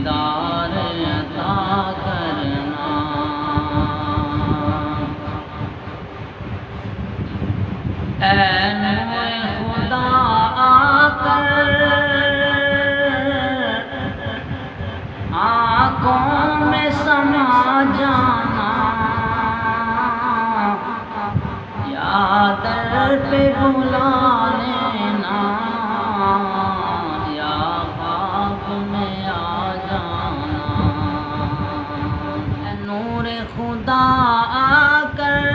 دیدار عطا کرنا۔ اے نور خدا آ کر آنکھوں میں سما جانا، یا در پہ بلا لینا، یا خواب میں آ جانا۔ اے نور خدا آ کر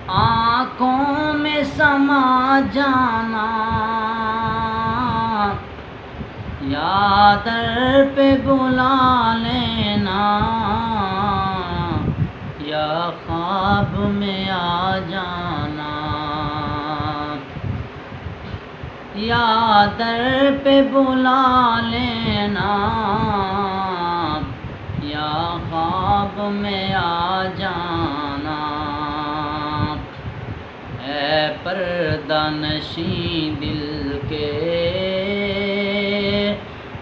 آنکھوں میں سما جانا، یا در پہ بلا لینا، یا خواب میں آ جانا۔ یا در پہ بلا لینا، یا خواب میں آ جانا۔ اے پردہ نشین دل کے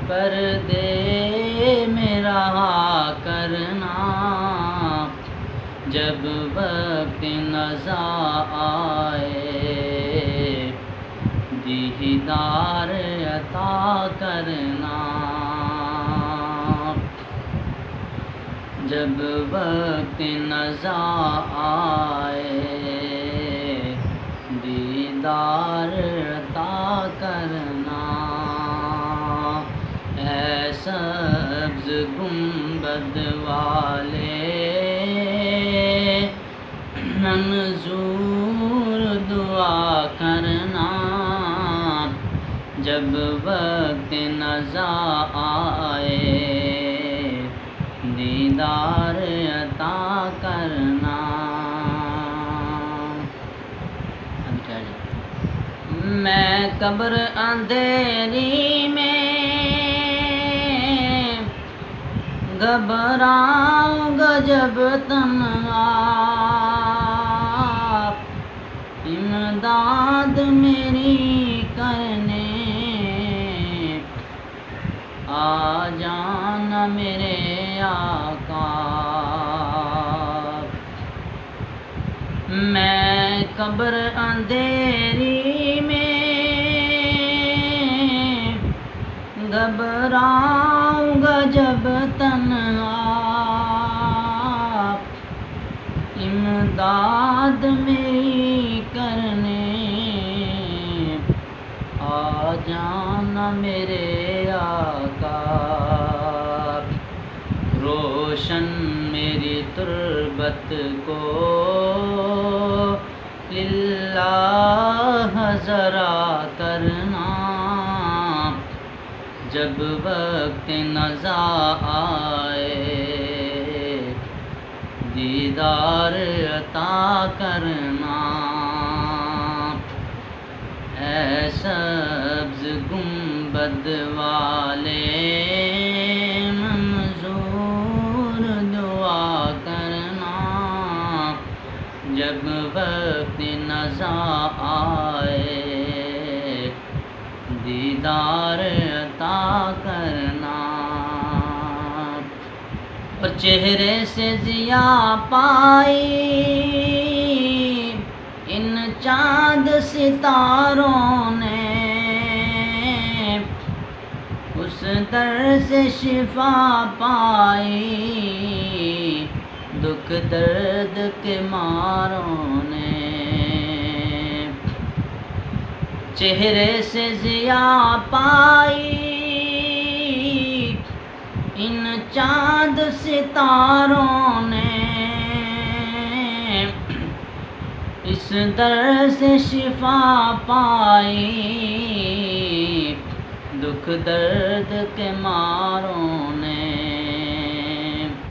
پردے میں رہا کرنا، جب وقت نزا آئے دیدار عطا کرنا، جب وقت نزا آئے دیدار عطا کرنا۔ اے سبز گنبد والے منظور دعا کرنا، جب وقت نزا آئے دیدار عطا کرنا۔ میں قبر اندھیری میں گھبراؤں گا جب تنہا، امداد میری کرنے آ جانا میرے آقا۔ میں قبر اندھیری میں گھبراؤں گا جب تنہا، امداد میری کرنے آ جانا میرے آقا۔ روشن میری تربت کو للہ ذرا کرنا، جب وقت نزا آئے دیدار عطا کرنا۔ اے سبز گنبد والے منظور دعا کرنا، جب وقت نزا آئے دیدار عطا کرنا۔ اور چہرے سے ضیاء پائی ان چاند ستاروں نے، اس در سے شفا پائی دکھ درد کے ماروں نے۔ چہرے سے ضیاء پائی ان چاند ستاروں نے، اس در سے شفا پائی دکھ درد کے ماروں